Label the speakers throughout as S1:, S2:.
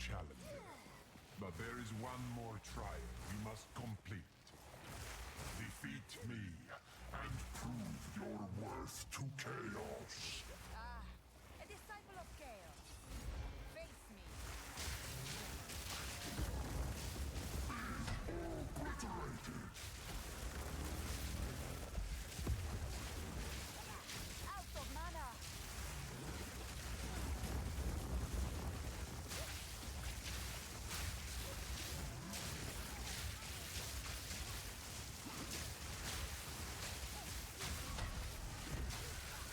S1: challenger. But there is one more trial you must complete. Defeat me and prove your worth to Chaos.
S2: Ah, a disciple of chaos. Face me.
S1: Obliterated.
S2: Out of mana.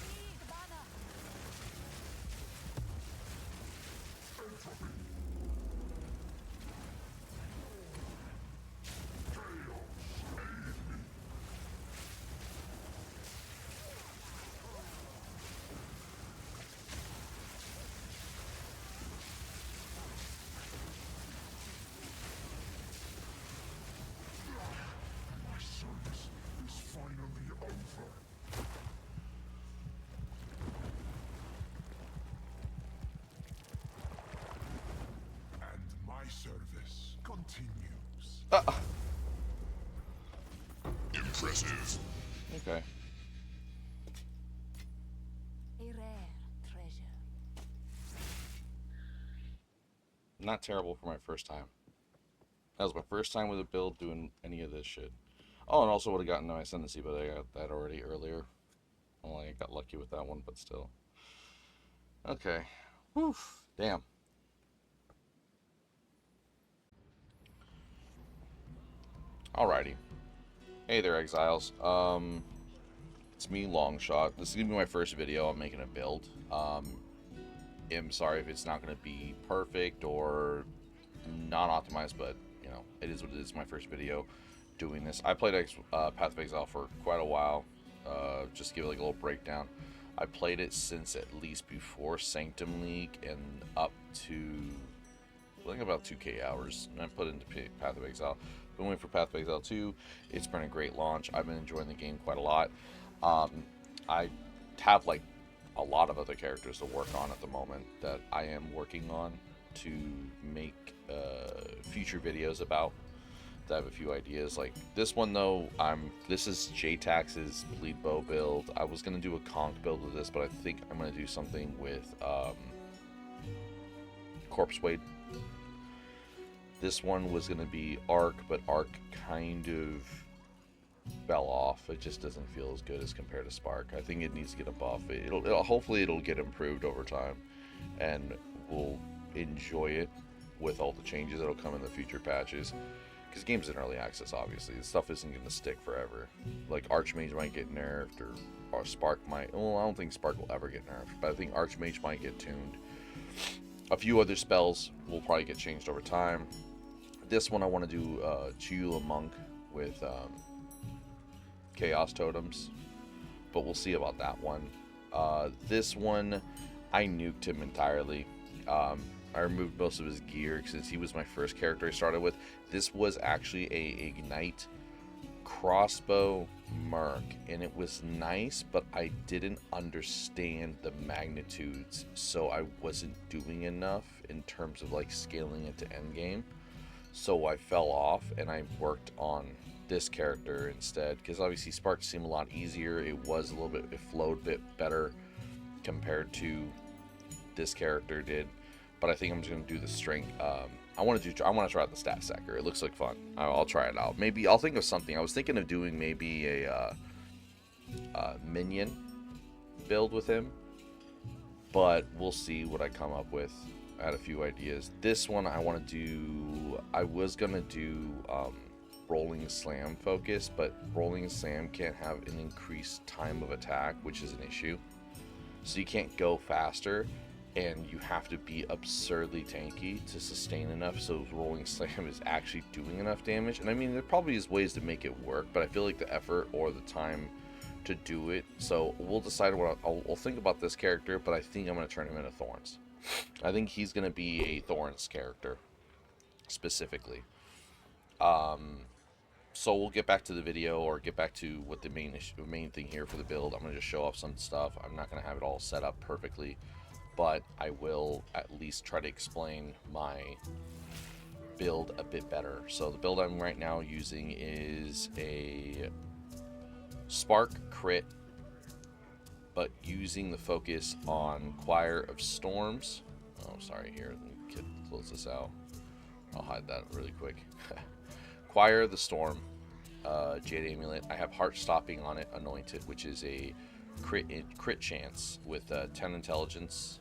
S2: Need mana.
S1: Entropy. Chaos, aid me. My service is finally over. And my service continues. Impressive.
S3: Okay.
S2: A rare treasure.
S3: Not terrible for my first time. That was my first time with a build doing any of this shit. Oh, and also would have gotten my ascendancy, but I got that already earlier. Well, I got lucky with that one, but still. Okay. Whew. Damn. Alrighty. Hey there, exiles. It's me, Longshot. This is gonna be my first video. I'm making a build. I'm sorry if it's not gonna be perfect or non-optimized, but you know, it is what it is. My first video doing this. I played Path of Exile for quite a while. Just to give it like a little breakdown. I played it since at least before Sanctum League and up to I think about 2K hours, and I put it into Path of Exile. Been waiting for Path of Exile 2. It's been a great launch. I've been enjoying the game quite a lot. I have like a lot of other characters to work on at the moment that I am working on to make future videos about. I have a few ideas. Like this one though, this is J-Tax's bleed bow build. I was gonna do a conch build with this, but I think I'm gonna do something with Corpse Wade. This one was gonna be Arc, but Arc kind of fell off. It just doesn't feel as good as compared to Spark. I think it needs to get a buff. Hopefully it'll get improved over time, and we'll enjoy it with all the changes that'll come in the future patches. Because the game's in early access, obviously. This stuff isn't going to stick forever. Like, Archmage might get nerfed, or Spark might... Well, I don't think Spark will ever get nerfed, but I think Archmage might get tuned. A few other spells will probably get changed over time. This one I want to do Chiula Monk with Chaos Totems, but we'll see about that one. This one, I nuked him entirely. I removed most of his gear since he was my first character I started with. This was actually a Ignite crossbow Mrx, and it was nice, but I didn't understand the magnitudes, so I wasn't doing enough in terms of like scaling it to endgame. So I fell off, and I worked on this character instead, because obviously Spark seemed a lot easier. It flowed a bit better compared to this character did. But I think I'm just gonna do the strength. I want to try out the stat stacker. It looks like fun. I'll try it out. Maybe I'll think of something. I was thinking of doing maybe a minion build with him, but we'll see what I come up with. I had a few ideas. This one I want to do. I was gonna do Rolling Slam focus, but Rolling Slam can't have an increased time of attack, which is an issue. So you can't go faster, and you have to be absurdly tanky to sustain enough so Rolling Slam is actually doing enough damage. And I mean, there probably is ways to make it work, but I feel like the effort or the time to do it. So we'll decide what I'll think about this character, but I think I'm going to turn him into Thorns. I think he's going to be a Thorns character specifically. So we'll get back to the video, or get back to what the main thing here for the build. I'm going to just show off some stuff. I'm not going to have it all set up perfectly. but I will at least try to explain my build a bit better. So the build I'm right now using is a Spark crit, but using the focus on Choir of Storms. Oh, sorry, here, let me close this out. I'll hide that really quick. Choir of the Storm, Jade Amulet. I have Heart Stopping on it, Anointed, which is a crit chance with 10 intelligence.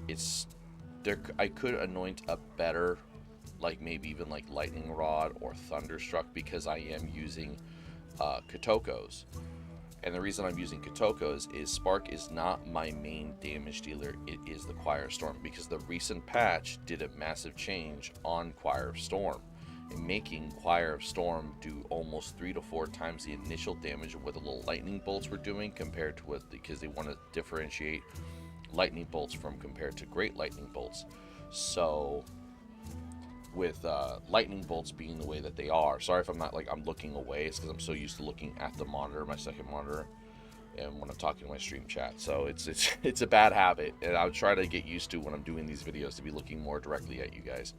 S3: It's there. I could anoint a better, like maybe even like Lightning Rod or Thunderstruck, because I am using Kitokos. And the reason I'm using Kitokos is Spark is not my main damage dealer, it is the Choir of Storm, because the recent patch did a massive change on Choir of Storm, and making Choir of Storm do almost 3 to 4 times the initial damage of what the little lightning bolts were doing compared to what, because they want to differentiate lightning bolts from compared to great lightning bolts. So with lightning bolts being the way that they are, sorry if I'm not like I'm looking away, it's because I'm so used to looking at the monitor, my second monitor, and when I'm talking to my stream chat. So it's a bad habit, and I'll try to get used to when I'm doing these videos to be looking more directly at you guys.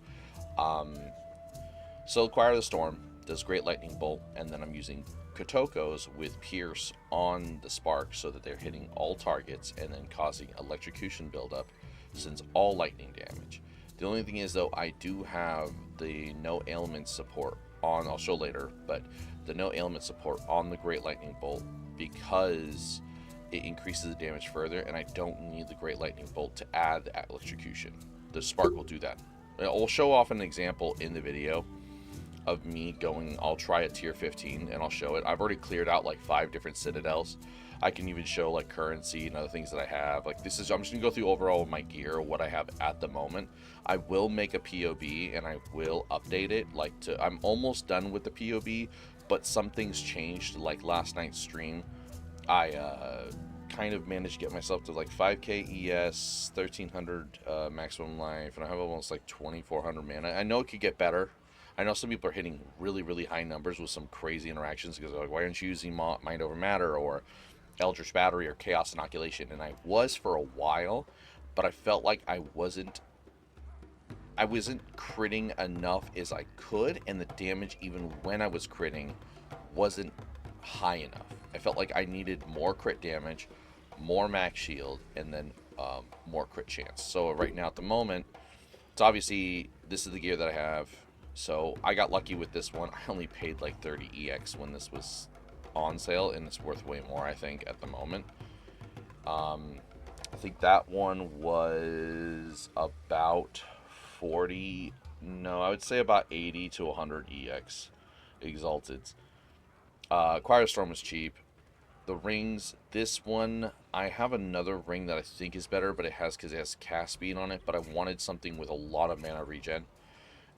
S3: So Choir of the Storm does great lightning bolt, and then I'm using Kitokos with Pierce on the Spark so that they're hitting all targets and then causing electrocution buildup, since all lightning damage. The only thing is, though, I do have the no ailment support on, I'll show later, but the no ailment support on the Great Lightning Bolt, because it increases the damage further, and I don't need the Great Lightning Bolt to add the electrocution. The Spark will do that. I'll show off an example in the video of me going, I'll try a tier 15 and I'll show it. I've already cleared out like 5 different citadels. I can even show like currency and other things that I have. Like this is, I'm just gonna go through overall my gear, what I have at the moment. I will make a POB and I will update it. Like I'm almost done with the POB, but some things changed. Like last night's stream, I kind of managed to get myself to like 5k ES, 1300 maximum life, and I have almost like 2400 mana. I know it could get better. I know some people are hitting really, really high numbers with some crazy interactions because they're like, why aren't you using Mind Over Matter or Eldritch Battery or Chaos Inoculation? And I was for a while, but I felt like I wasn't critting enough as I could, and the damage even when I was critting wasn't high enough. I felt like I needed more crit damage, more max shield, and then more crit chance. So right now at the moment, it's obviously this is the gear that I have. So I got lucky with this one. I only paid like 30 EX when this was on sale, and it's worth way more, I think, at the moment. I think that one was about 40, no, I would say about 80 to 100 EX Exalted. Choir of Storm was cheap. The rings, this one, I have another ring that I think is better, but because it has cast speed on it, but I wanted something with a lot of mana regen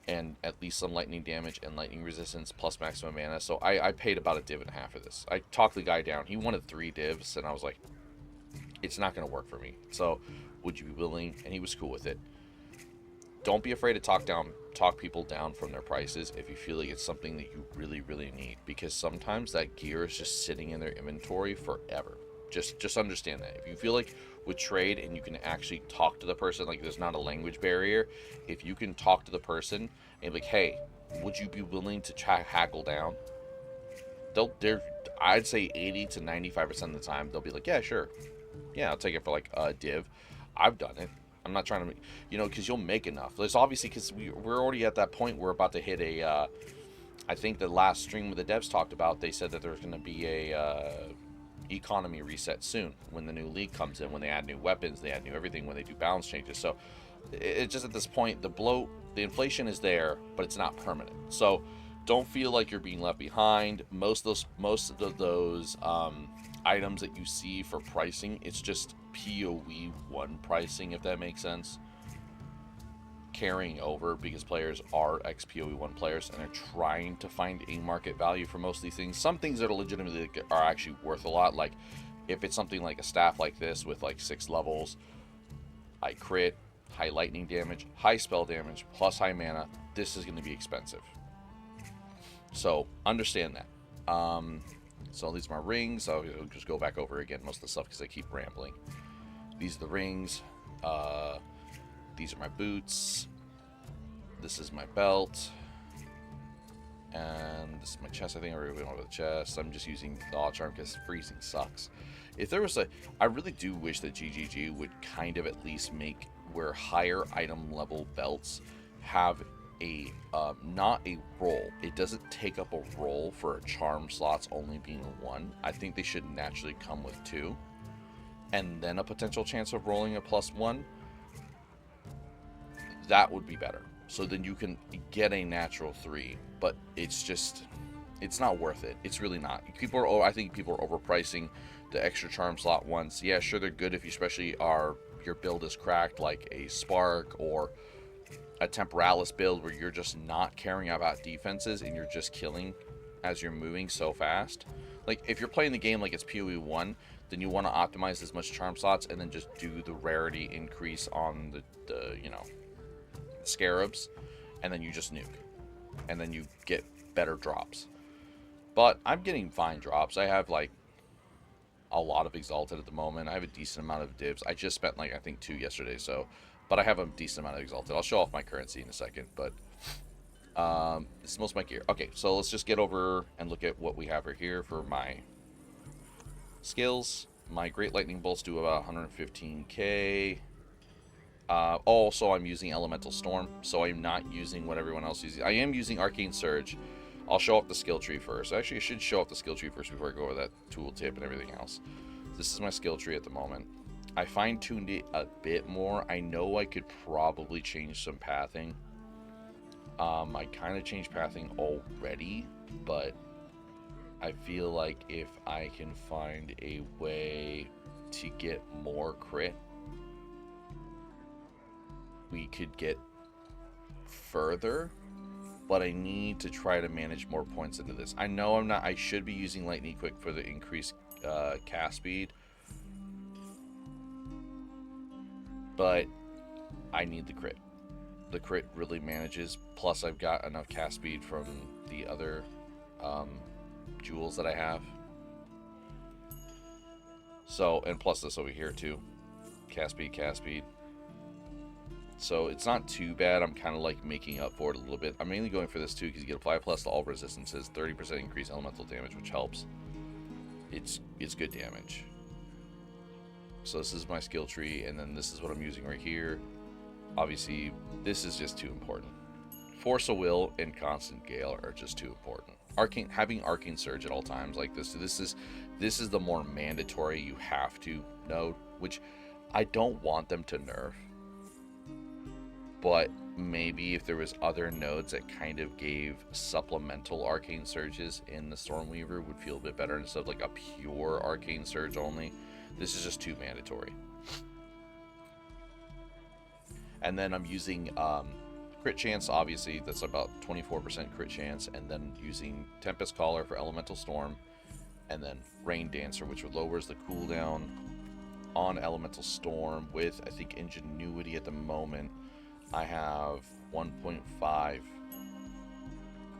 S3: and at least some lightning damage and lightning resistance plus maximum mana. So I paid about a div and a half for this. I talked the guy down. He wanted 3 divs, and I was like, it's not going to work for me. So would you be willing? And he was cool with it. Don't be afraid to talk people down from their prices if you feel like it's something that you really, really need, because sometimes that gear is just sitting in their inventory forever. Just understand that. If you feel like with trade and you can actually talk to the person, like there's not a language barrier, if you can talk to the person and be like, hey, would you be willing to hackle down? I'd say 80 to 95% of the time they'll be like, yeah, sure, yeah, I'll take it for like a div. I've done it. I'm not trying to, because you'll make enough. There's obviously, because we're already at that point. We're about to hit a, I think the last stream with the devs talked about, they said that there's going to be a economy reset soon when the new league comes in, when they add new weapons, they add new everything, when they do balance changes. So it's just at this point, the inflation is there, but it's not permanent. So don't feel like you're being left behind. Most of those items that you see for pricing, it's just PoE 1 pricing, if that makes sense, carrying over, because players are ex-PoE 1 players and they're trying to find a market value for most of these things. Some things that are legitimately are actually worth a lot, like if it's something like a staff like this with like 6 levels, high crit, high lightning damage, high spell damage, plus high mana, this is going to be expensive. So understand that. So these are my rings. I'll just go back over again most of the stuff because I keep rambling. These are the rings. These are my boots. This is my belt. And this is my chest. I think I already went over the chest. I'm just using the Awe Charm because freezing sucks. If there was I really do wish that GGG would kind of at least make where higher item level belts have a, not a roll. It doesn't take up a roll for charm slots only being 1. I think they should naturally come with 2. And then a potential chance of rolling a +1. That would be better. So then you can get a natural 3. But it's just, it's not worth it. It's really not. I think people are overpricing the extra charm slot ones. Yeah, sure, they're good if you especially your build is cracked, like a Spark or a Temporalis build where you're just not caring about defenses and you're just killing as you're moving so fast. Like, if you're playing the game like it's PoE 1, then you want to optimize as much charm slots and then just do the rarity increase on the scarabs, and then you just nuke. And then you get better drops. But I'm getting fine drops. I have like a lot of Exalted at the moment. I have a decent amount of divs. I just spent like I think 2 yesterday, but I have a decent amount of Exalted. I'll show off my currency in a second, but this is most of my gear. Okay, so let's just get over and look at what we have right here for my skills. My Great Lightning Bolts do about 115k. Also, I'm using Elemental Storm, so I'm not using what everyone else uses. I am using Arcane Surge. I'll show off the skill tree first. Actually, I should show off the skill tree first before I go over that tooltip and everything else. This is my skill tree at the moment. I fine-tuned it a bit more. I know I could probably change some pathing. I kind of changed pathing already, but I feel like if I can find a way to get more crit, we could get further, but I need to try to manage more points into this. I know I should be using Lightning Quick for the increased cast speed, but I need the crit. The crit really manages, plus I've got enough cast speed from the other jewels that I have. So, and plus this over here too. Cast speed. So it's not too bad. I'm kind of like making up for it a little bit. I'm mainly going for this too because you get apply plus to all resistances, 30% increase elemental damage, which helps. It's good damage. So this is my skill tree, and then this is what I'm using right here. Obviously, this is just too important. Force of Will and Constant Gale are just too important. Having Arcane Surge at all times like this is the more mandatory you have to node, which I don't want them to nerf. But maybe if there was other nodes that kind of gave supplemental Arcane Surges in the Stormweaver would feel a bit better instead of like a pure Arcane Surge only. This is just too mandatory. And then I'm using crit chance, obviously, that's about 24% crit chance, and then using Tempest Caller for Elemental Storm, and then Rain Dancer, which lowers the cooldown on Elemental Storm with, I think, Ingenuity at the moment. I have 1.5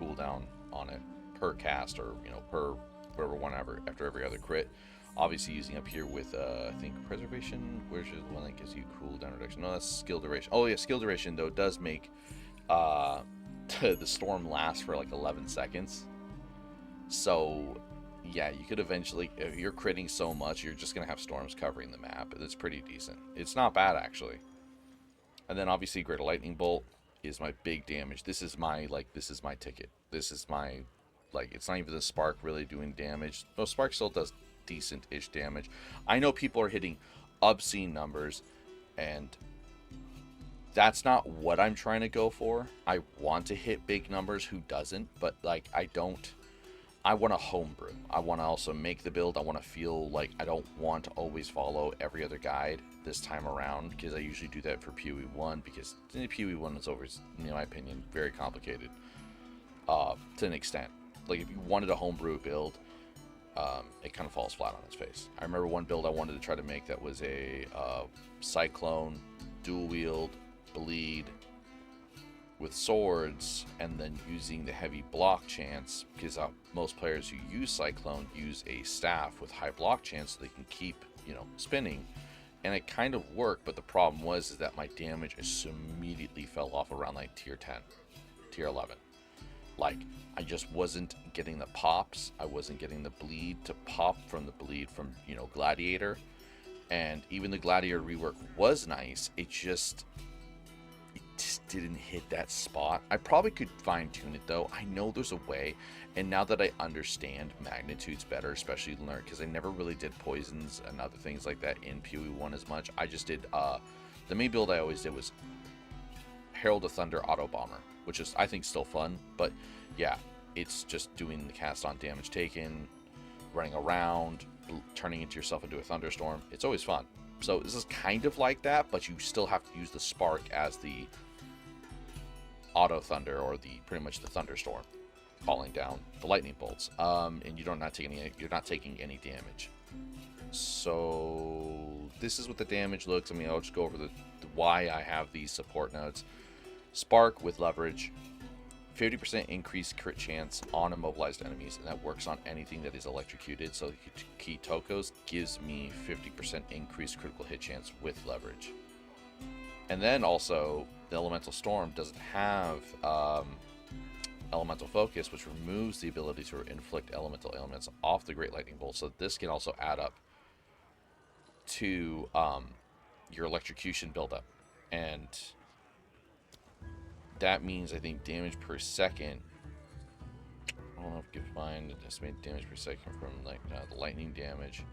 S3: cooldown on it per cast, or per whatever, whenever after every other crit. Obviously using up here with I think Preservation. Where's the one that gives you cooldown reduction? No, that's skill duration. Oh yeah, skill duration though does make the storm last for like 11 seconds. So yeah, you could eventually, if you're critting so much, you're just gonna have storms covering the map. It's pretty decent. It's not bad actually. And then obviously Greater Lightning Bolt is my big damage. This is my ticket. This is my, it's not even the Spark really doing damage. No, Spark still does decent-ish damage. I know people are hitting obscene numbers, and that's not what I'm trying to go for. I want to hit big numbers, who doesn't? But I want to homebrew. I want to also make the build. I want to feel like I don't want to always follow every other guide this time around, because I usually do that for PoE 1, because PoE 1 is always, in my opinion, very complicated to an extent. Like, if you wanted a homebrew build, it kind of falls flat on its face. I remember one build I wanted to try to make that was a Cyclone, dual wield, bleed with swords, and then using the heavy block chance, because most players who use Cyclone use a staff with high block chance so they can keep, spinning, and it kind of worked, but the problem was is that my damage just immediately fell off around like tier 10, tier 11. Like, I just wasn't getting the pops. I wasn't getting the bleed to pop from the bleed from, you know, Gladiator. And even the Gladiator rework was nice. It just didn't hit that spot. I probably could fine tune it though. I know there's a way. And now that I understand magnitudes better, especially learn, because I never really did poisons and other things like that in PoE 1 as much. I just did, the main build I always did was Herald of Thunder Auto Bomber, which is, I think, still fun. But yeah, it's just doing the cast on damage taken, running around, turning into yourself into a thunderstorm. It's always fun. So this is kind of like that, but you still have to use the spark as the auto thunder, or the pretty much the thunderstorm, calling down the lightning bolts. And you're not taking any damage. So this is what the damage looks. I mean, I'll just go over the why I have these support nodes. Spark with leverage, 50% increased crit chance on immobilized enemies, and that works on anything that is electrocuted. So Kitokos gives me 50% increased critical hit chance with leverage. And then also, the Elemental Storm doesn't have Elemental Focus, which removes the ability to inflict elemental ailments off the Great Lightning Bolt. So this can also add up to your electrocution buildup. And that means, I think, damage per second. I don't know if you can find estimated damage per second from like the lightning damage.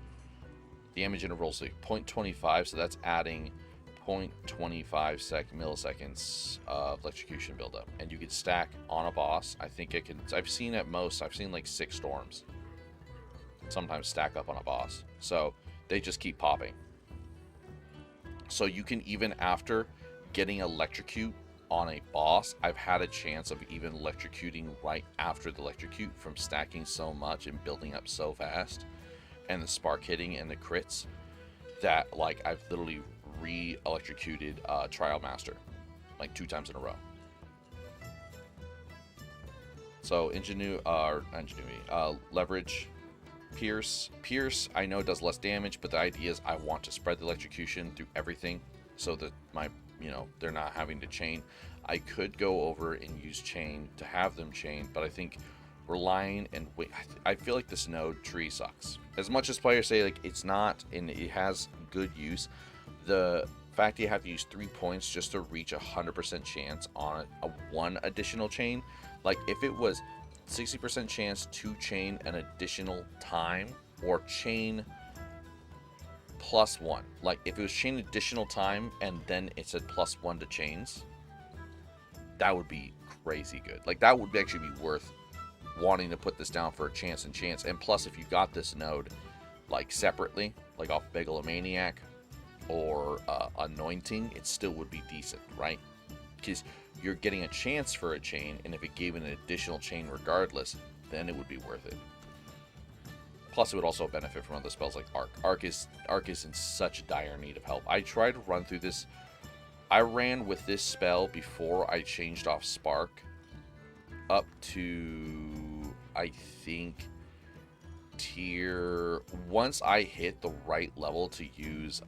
S3: Damage intervals like 0.25, so that's adding 0.25 milliseconds of electrocution buildup, and you can stack on a boss. I think it can. I've seen like 6 storms sometimes stack up on a boss, so they just keep popping. So you can, even after getting electrocute on a boss, I've had a chance of even electrocuting right after the electrocute from stacking so much and building up so fast, and the spark hitting and the crits, that like I've literally re-electrocuted Trialmaster like 2 times in a row. So leverage, Pierce. I know does less damage, but the idea is I want to spread the electrocution through everything so that they're not having to chain. I could go over and use chain to have them chain, but I think relying and wait, I feel like this node tree sucks. As much as players say like it's not, and it has good use, the fact you have to use 3 points just to reach 100% chance on a 1 additional chain, like if it was 60% chance to chain an additional time, or chain +1, like if it was chain additional time and then it said +1 to chains, that would be crazy good. Like that would actually be worth wanting to put this down for a chance. And plus, if you got this node like separately, like off Megalomaniac or Anointing, it still would be decent, right? Because you're getting a chance for a chain, and if it gave an additional chain regardless, then it would be worth it. Plus, it would also benefit from other spells like Arc. Arc is in such dire need of help. I tried to run through this. I ran with this spell before I changed off Spark up to, I think, once I hit the right level to use,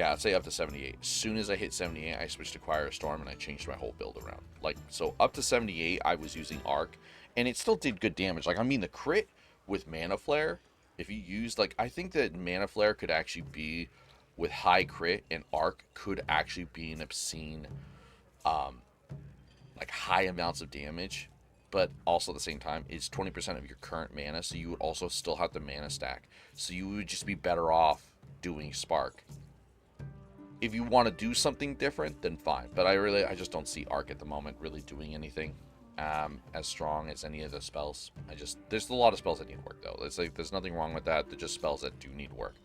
S3: I'd say up to 78. As soon as I hit 78, I switched to Choir of Storm and I changed my whole build around. Like, so up to 78, I was using Arc, and it still did good damage. Like, I mean, the crit with Mana Flare, if you use, like, I think that Mana Flare could actually be, with high crit, and Arc could actually be an obscene, like, high amounts of damage, but also at the same time, it's 20% of your current mana, so you would also still have the mana stack. So you would just be better off doing Spark. If you want to do something different, then fine. But I just don't see Arc at the moment really doing anything as strong as any of the spells. There's a lot of spells that need work, though. It's like there's nothing wrong with that. They're just spells that do need work.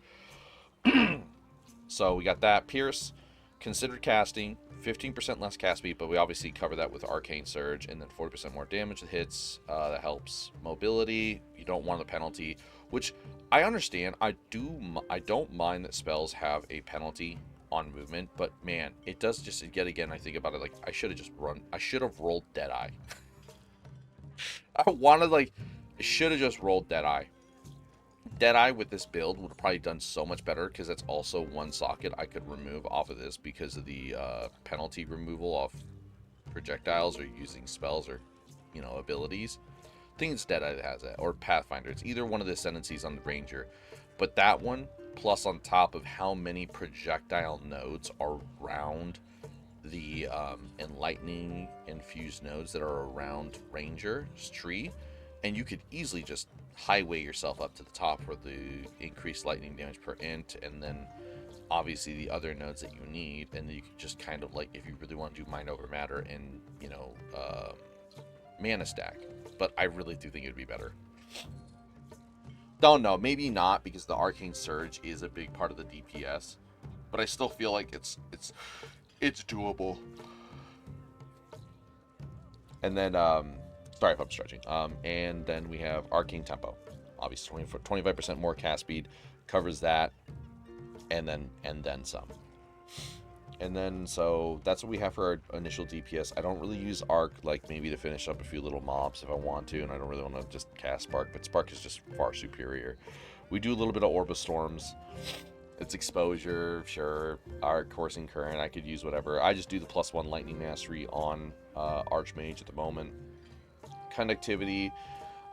S3: So we got that. Pierce, considered casting, 15% less cast speed, but we obviously cover that with Arcane Surge, and then 40% more damage with hits. That helps. Mobility, you don't want the penalty, which I understand. I don't mind that spells have a penalty on movement, but man, it does just, yet again, I think about it, like I should have rolled Deadeye. I should have just rolled Deadeye. Deadeye with this build would have probably done so much better because that's also one socket I could remove off of this because of the penalty removal off projectiles or using spells or, you know, abilities. I think it's Deadeye that has that, or Pathfinder. It's either one of the ascendancies on the Ranger. But that one, plus on top of how many projectile nodes are around the enlightening infused nodes that are around Ranger's tree, and you could easily just highway yourself up to the top for the increased lightning damage per int, and then obviously the other nodes that you need, and then you could just kind of like, if you really want to do mind over matter and, you know, mana stack. But I really do think it would be better. Don't know, maybe not, because the Arcane Surge is a big part of the DPS, but I still feel like it's doable. And then sorry if I'm stretching. And then we have Arcane Tempo, obviously 25% more cast speed, covers that, and then some. And then, so that's what we have for our initial DPS. I don't really use Arc, like maybe to finish up a few little mobs if I want to, and I don't really want to just cast Spark, but Spark is just far superior. We do a little bit of Orb of Storms. It's exposure, sure. Arc, Coursing Current, I could use whatever. I just do the +1 Lightning Mastery on Archmage at the moment. Conductivity,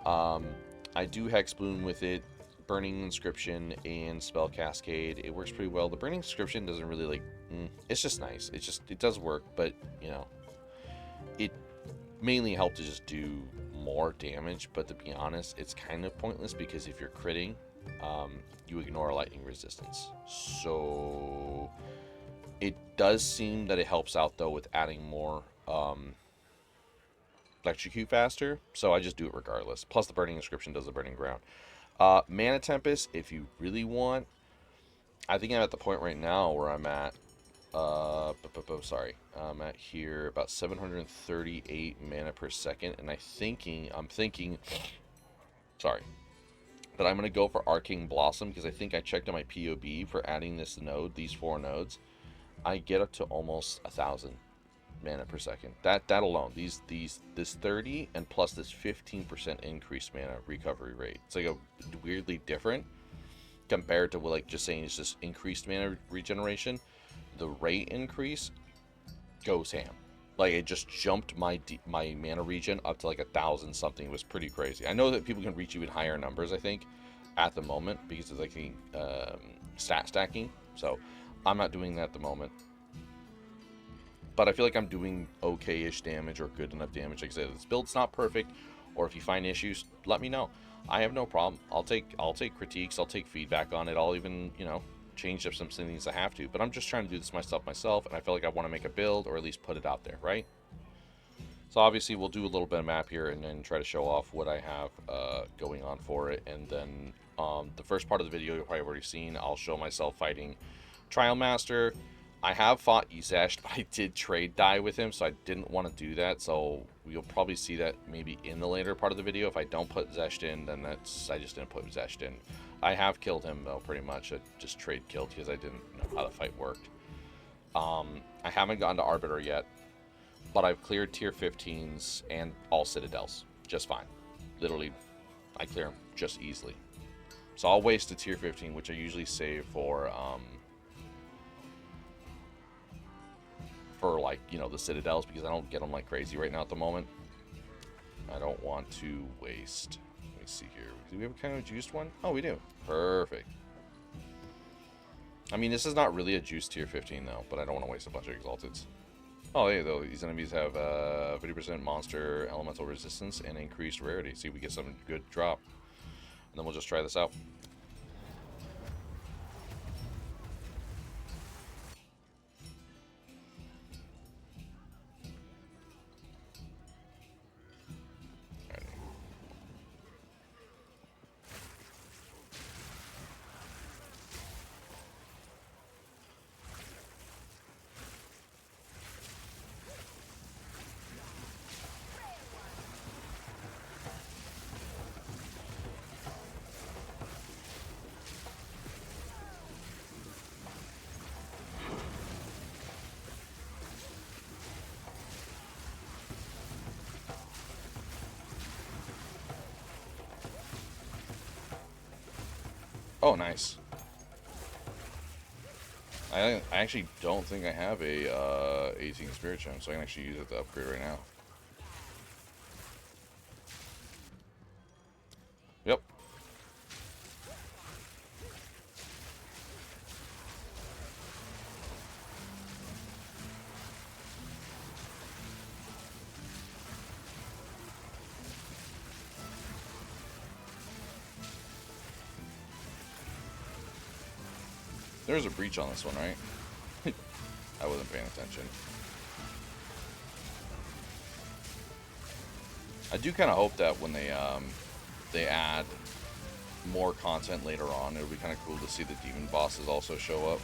S3: I do Hex Bloom with it. Burning Inscription and Spell Cascade, it works pretty well. The Burning Inscription doesn't really like, it's just nice. It does work, but you know, it mainly helps to just do more damage. But to be honest, it's kind of pointless because if you're critting, you ignore lightning resistance. So it does seem that it helps out though with adding more electrocute faster. So I just do it regardless. Plus the Burning Inscription does the Burning Ground. Mana Tempest, if you really want. I think I'm at the point right now where I'm at, I'm at here about 738 mana per second, and I'm thinking, sorry, that I'm going to go for Arcane Blossom, because I think I checked on my POB for adding this node, these 4 nodes. I get up to almost 1,000 mana per second. That alone, this 30 and plus this 15% increased mana recovery rate. It's like a weirdly different compared to like just saying it's just increased mana regeneration. The rate increase goes ham. Like it just jumped my mana regen up to like 1,000 something. It was pretty crazy. I know that people can reach even higher numbers, I think, at the moment because it's like the stat stacking. So I'm not doing that at the moment. But I feel like I'm doing okay-ish damage or good enough damage. Like I said, if this build's not perfect, or if you find issues, let me know. I have no problem. I'll take critiques. I'll take feedback on it. I'll even, you know, change up some things I have to. But I'm just trying to do this myself, and I feel like I want to make a build or at least put it out there, right? So obviously we'll do a little bit of map here and then try to show off what I have going on for it. And then the first part of the video you've probably already seen. I'll show myself fighting Trialmaster. I have fought Ezesh, but I did trade die with him, so I didn't want to do that. So you'll probably see that maybe in the later part of the video. If I don't put Zeshed in, then I just didn't put Zeshed in. I have killed him, though, pretty much. I just trade killed because I didn't know how the fight worked. I haven't gotten to Arbiter yet, but I've cleared tier 15s and all Citadels just fine. Literally, I clear them just easily. So I'll waste a tier 15, which I usually save for like, you know, the Citadels, because I don't get them like crazy right now at the moment. I don't want to waste. Let me see here. Do we have a kind of juiced one? Oh, we do. Perfect. I mean, this is not really a juiced tier 15 though, but I don't want to waste a bunch of Exalteds. Oh, hey, though, these enemies have 50% monster elemental resistance and increased rarity. See if we get some good drop. And then we'll just try this out. Oh, nice. I actually don't think I have a 18 Spirit Gem, so I can actually use it to upgrade right now. Yep. There's a breach on this one, right? I wasn't paying attention. I do kind of hope that when they add more content later on, it'll be kind of cool to see the demon bosses also show up.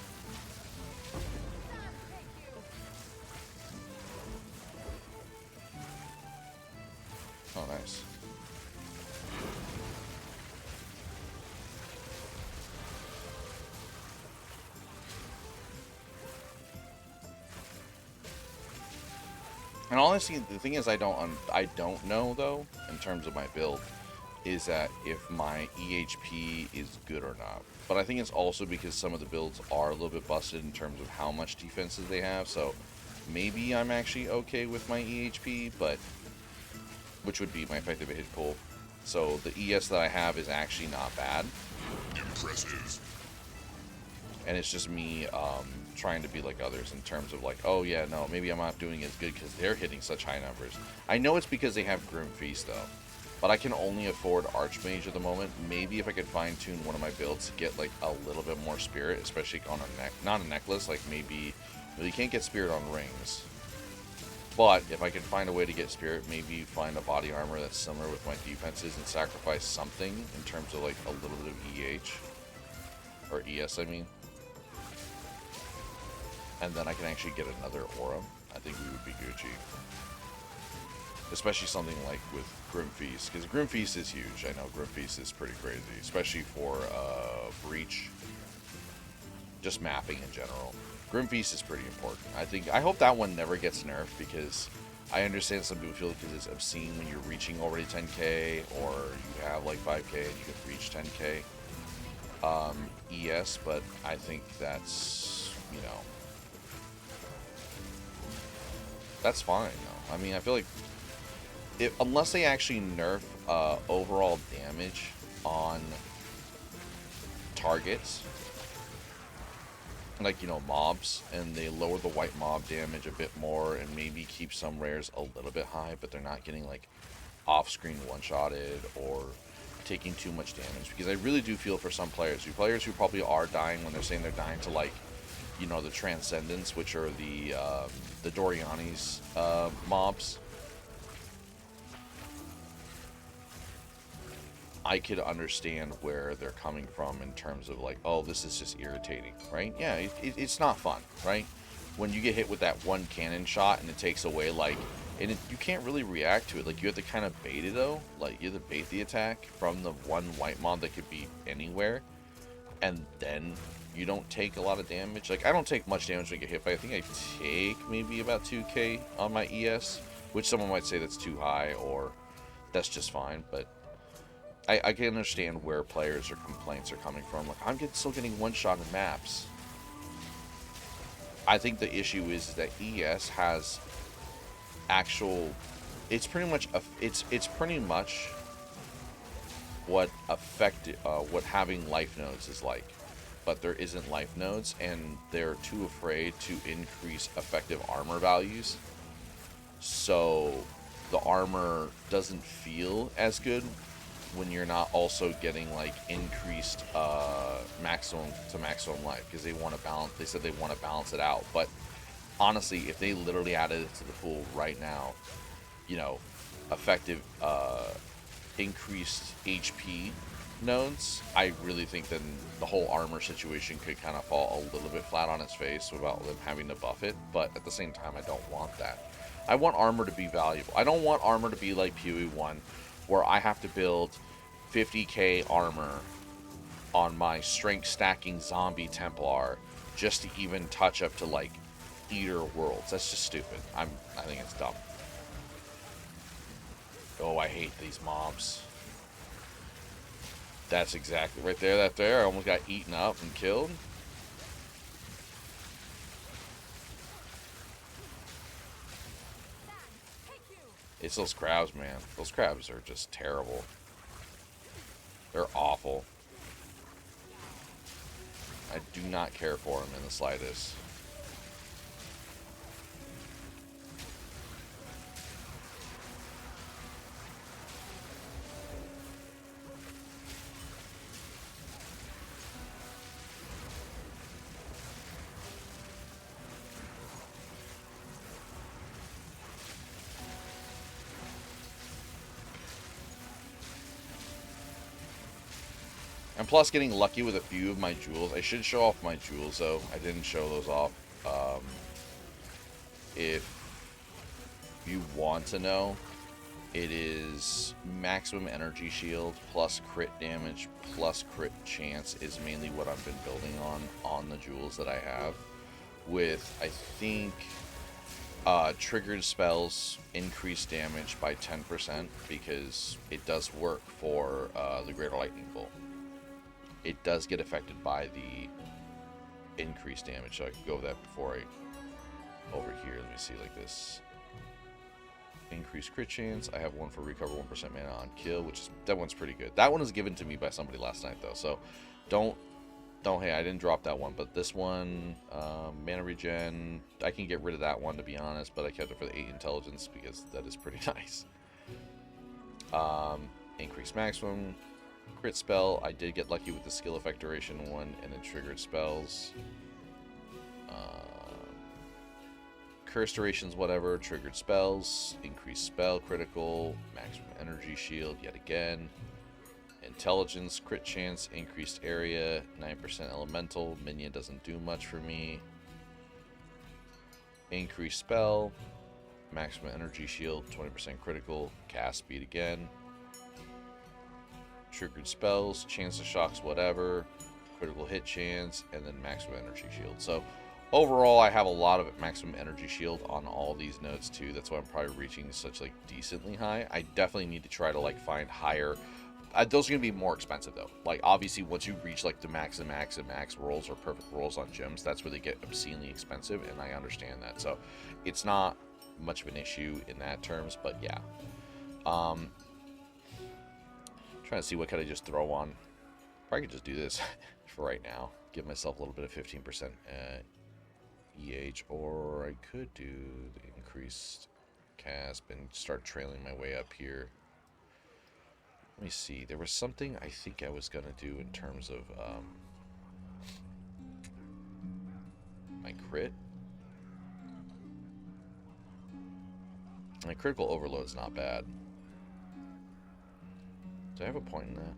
S3: Oh, nice. And honestly, the thing is, I don't know though, in terms of my build, is that if my EHP is good or not. But I think it's also because some of the builds are a little bit busted in terms of how much defenses they have. So maybe I'm actually okay with my EHP, but which would be my effective hit pool. So the ES that I have is actually not bad.
S1: Impressive.
S3: And it's just me trying to be like others in terms of like, oh yeah, no, maybe I'm not doing as good because they're hitting such high numbers. I know it's because they have Grim Feast though, but I can only afford Archmage at the moment. Maybe if I could fine tune one of my builds to get like a little bit more spirit, especially on a not a necklace, like maybe, well, you can't get spirit on rings. But if I can find a way to get spirit, maybe find a body armor that's similar with my defenses and sacrifice something in terms of like a little bit of EH or ES, I mean. And then I can actually get another aura. I think we would be Gucci. Especially something like with Grim Feast, because Grim Feast is huge. I know Grim Feast is pretty crazy, especially for Breach. Just mapping in general. Grim Feast is pretty important. I hope that one never gets nerfed, because I understand some people feel because it's obscene when you're reaching already 10k, or you have like 5k and you can reach 10k ES, but I think that's, you know, that's fine though. I mean, I feel like unless they actually nerf overall damage on targets, like, you know, mobs, and they lower the white mob damage a bit more and maybe keep some rares a little bit high, but they're not getting like off-screen one-shotted or taking too much damage, because I really do feel for some players who probably are dying when they're saying they're dying to, like, you know, the Transcendents, which are the Doriani's mobs. I could understand where they're coming from in terms of like, oh, this is just irritating, right? Yeah, it's not fun, right? When you get hit with that one cannon shot and it takes away, like, and you can't really react to it. Like, you have to kind of bait it though. Like, you have to bait the attack from the one white mob that could be anywhere, and then you don't take a lot of damage. Like, I don't take much damage when I get hit, but I think I take maybe about 2k on my ES, which someone might say that's too high, or that's just fine, but I can understand where players or complaints are coming from. Like, I'm still getting one-shot in maps. I think the issue is that ES has actual, it's pretty much what what having life nodes is like, but there isn't life nodes, and they're too afraid to increase effective armor values, so the armor doesn't feel as good when you're not also getting like increased maximum to maximum life, because they want to balance. They said they want to balance it out, but honestly, if they literally added it to the pool right now, you know, effective increased HP nodes, I really think then the whole armor situation could kind of fall a little bit flat on its face without them having to buff it. But at the same time, I don't want that. I want armor to be valuable. I don't want armor to be like PoE 1, where I have to build 50k armor on my strength stacking zombie Templar just to even touch up to like Eater Worlds. That's just stupid. I think it's dumb. Oh, I hate these mobs. That's exactly right there. That there. I almost got eaten up and killed. It's those crabs, man. Those crabs are just terrible. They're awful. I do not care for them in the slightest. And plus getting lucky with a few of my jewels. I should show off my jewels though. I didn't show those off. If you want to know, it is maximum energy shield plus crit damage plus crit chance is mainly what I've been building on the jewels that I have. With, I think, triggered spells increase damage by 10% because it does work for the Greater Lightning Bolt. It does get affected by the increased damage, so I can go over that before I... Over here, let me see, like this. Increased crit chance. I have one for recover 1% mana on kill, which is... That one's pretty good. That one was given to me by somebody last night, though, so don't... Hey, I didn't drop that one, but this one, mana regen, I can get rid of that one, to be honest, but I kept it for the 8 intelligence because that is pretty nice. Increased maximum... Crit spell, I did get lucky with the skill effect duration one, and then triggered spells. Curse durations, whatever, triggered spells, increased spell, critical, maximum energy shield, yet again. Intelligence, crit chance, increased area, 9% elemental, minion doesn't do much for me. Increased spell, maximum energy shield, 20% critical, cast speed again. Triggered spells, chance of shocks, whatever, critical hit chance, and then maximum energy shield. So overall, I have a lot of maximum energy shield on all these nodes too. That's why I'm probably reaching such like decently high. I definitely need to try to like find higher. Those are gonna be more expensive though. Like obviously, once you reach like the max and max and max rolls or perfect rolls on gems, that's where they get obscenely expensive, and I understand that. So it's not much of an issue in that terms, but yeah. Trying to see what could I just throw on. Probably could just do this for right now. Give myself a little bit of 15% EH, or I could do the increased cast and start trailing my way up here. Let me see. There was something I think I was gonna do in terms of my crit. My critical overload is not bad. Do I have a point in that?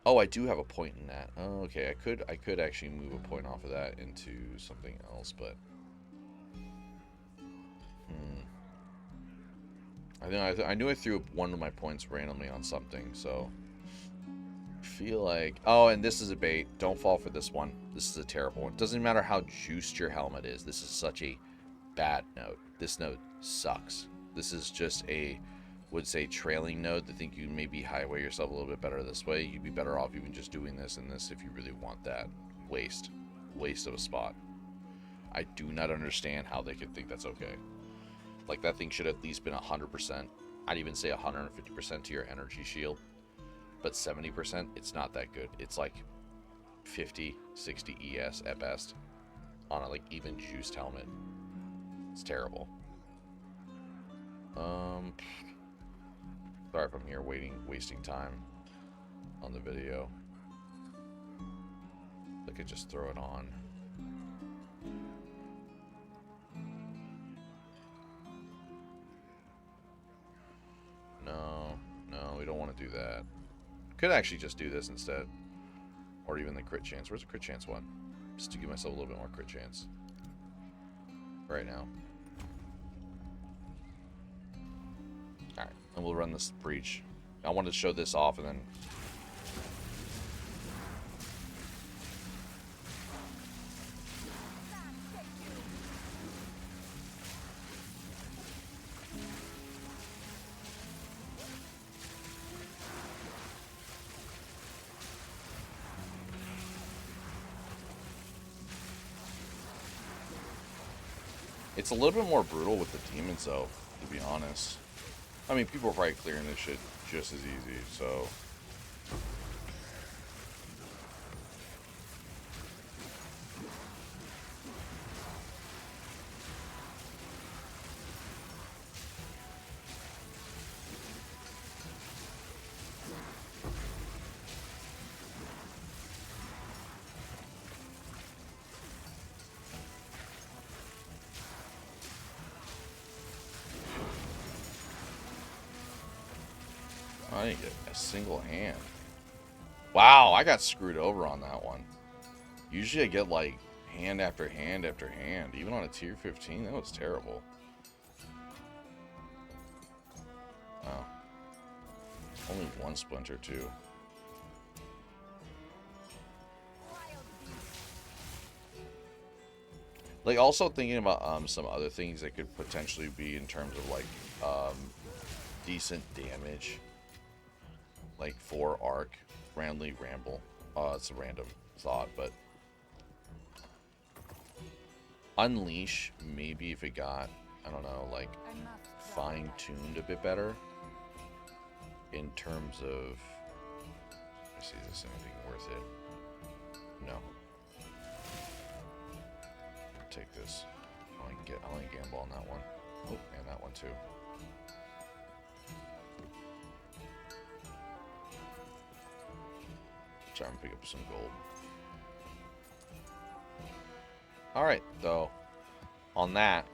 S3: Oh, I do have a point in that. Oh, okay, I could actually move a point off of that into something else, but I knew I threw one of my points randomly on something, so I feel like... Oh, and this is a bait. Don't fall for this one. This is a terrible one. Doesn't matter how juiced your helmet is. This is such a bad node. This node sucks. This is just a, would say, trailing node to think you maybe highway yourself a little bit better this way. You'd be better off even just doing this and this if you really want that. Waste of a spot. I do not understand how they could think that's okay. Like, that thing should at least been 100%. I'd even say 150% to your energy shield. But 70%, it's not that good. It's like 50, 60 ES at best on a, like, even juiced helmet. It's terrible. Sorry if I'm here wasting time on the video. I could just throw it on. No, we don't want to do that. Could actually just do this instead. Or even the crit chance. Where's the crit chance one? Just to give myself a little bit more crit chance. Right now. Alright, and we'll run this breach. I wanted to show this off and then... It's a little bit more brutal with the demons, though, to be honest. I mean, people are probably clearing this shit just as easy, so... I didn't get a single hand. Wow, I got screwed over on that one. Usually I get like hand after hand after hand. Even on a tier 15, that was terrible. Oh. Only one splinter too. Like, also thinking about some other things that could potentially be in terms of like decent damage. Like for arc, randomly ramble. It's a random thought, but unleash, maybe if it got, I don't know, like fine-tuned a bit better in terms of, let's see, is this anything worth it? No. Take this. I like gamble on that one. Oh, and that one too. Try and pick up some gold. Alright, though. On that,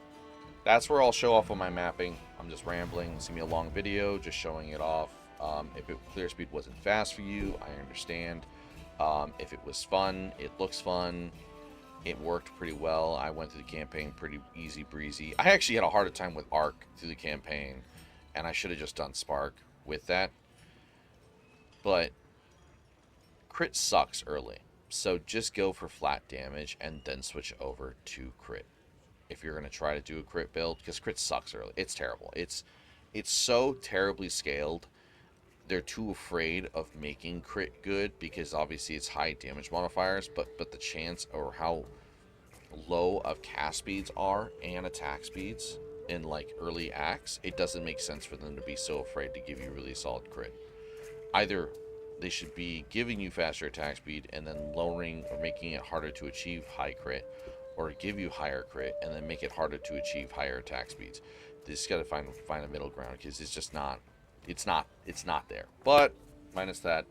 S3: that's where I'll show off on my mapping. I'm just rambling. It's going to be a long video, just showing it off. If clear speed wasn't fast for you, I understand. If it was fun, it looks fun. It worked pretty well. I went through the campaign pretty easy breezy. I actually had a harder time with Arc through the campaign, and I should have just done Spark with that. But crit sucks early, so just go for flat damage and then switch over to crit if you're going to try to do a crit build, because crit sucks early. It's terrible. It's so terribly scaled. They're too afraid of making crit good because obviously it's high damage modifiers, but the chance or how low of cast speeds are and attack speeds in like early acts, it doesn't make sense for them to be so afraid to give you really solid crit. Either they should be giving you faster attack speed and then lowering or making it harder to achieve high crit, or give you higher crit and then make it harder to achieve higher attack speeds. They just got to find a middle ground, because it's just not. It's not there. But minus that,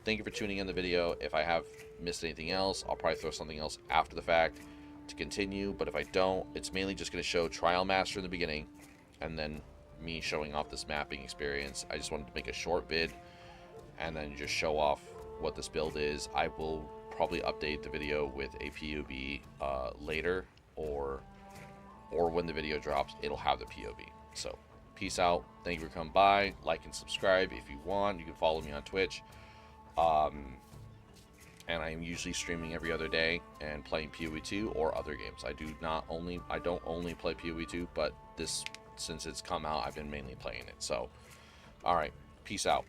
S3: thank you for tuning in the video. If I have missed anything else, I'll probably throw something else after the fact to continue. But if I don't, it's mainly just going to show Trialmaster in the beginning, and then me showing off this mapping experience. I just wanted to make a short vid and then just show off what this build is. I will probably update the video with a POV later, or when the video drops, it'll have the POV. So peace out. Thank you for coming by. Like and subscribe if you want. You can follow me on Twitch. And I'm usually streaming every other day and playing PoE 2 or other games. I don't only play PoE 2, but this, since it's come out, I've been mainly playing it. So, all right. Peace out.